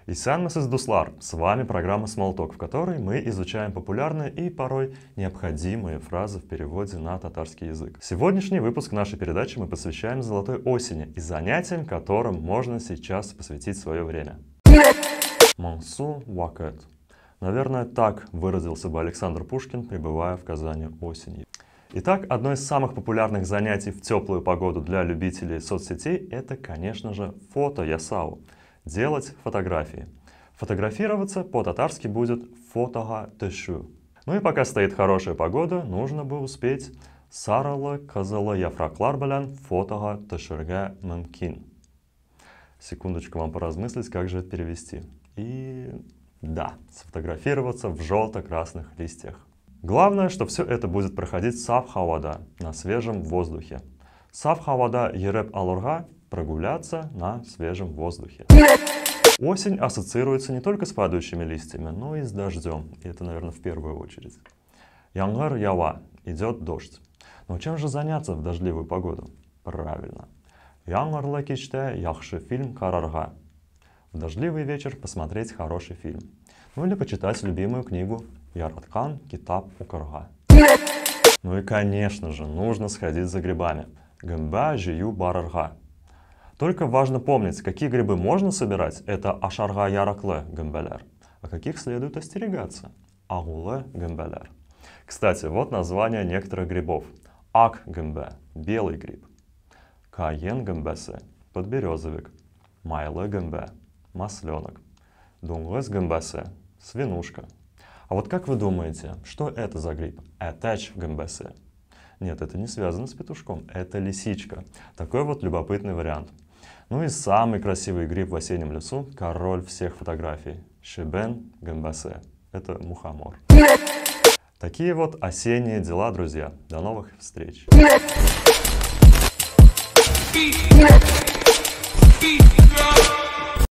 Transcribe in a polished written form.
Исян Месис Дуслар, с вами программа Smalltalk, в которой мы изучаем популярные и порой необходимые фразы в переводе на татарский язык. Сегодняшний выпуск нашей передачи мы посвящаем золотой осени и занятиям, которым можно сейчас посвятить свое время. Мансу вакет. Наверное, так выразился бы Александр Пушкин, пребывая в Казани осенью. Итак, одно из самых популярных занятий в теплую погоду для любителей соцсетей — это, конечно же, фото-ясау. Делать фотографии. Фотографироваться по-татарски будет фотога төшу. Ну и пока стоит хорошая погода, нужно бы успеть саралы кызылы яфраклар белән фотога төшергә мөмкин. Секундочку вам поразмыслить, как же это перевести. И да, сфотографироваться в желто-красных листьях. Главное, что все это будет проходить саф хавада, на свежем воздухе. Саф хавада ереп алурга — прогуляться на свежем воздухе. Осень ассоциируется не только с падающими листьями, но и с дождем. И это, наверное, в первую очередь. Янгар ява — идет дождь. Но чем же заняться в дождливую погоду? Правильно. Янгарлы кичте яхши фильм карарга. В дождливый вечер посмотреть хороший фильм. Ну или почитать любимую книгу Яраткан Китап Укарга. Ну и, конечно же, нужно сходить за грибами. Гымба жию барарга. Только важно помнить, какие грибы можно собирать, это ашарга яраклы гымбелер, а каких следует остерегаться, агулы гымбелер. Кстати, вот название некоторых грибов. Ак гымбе — белый гриб. Каен гымбесе — подберезовик. Майлы гымбе — масленок. Дунгыз гымбесе — свинушка. А вот как вы думаете, что это за гриб? Этеч гымбесе. Нет, это не связано с петушком, это лисичка. Такой вот любопытный вариант. Ну и самый красивый гриб в осеннем лесу, король всех фотографий, шибен гымбасе. Это мухомор. Такие вот осенние дела, друзья. До новых встреч.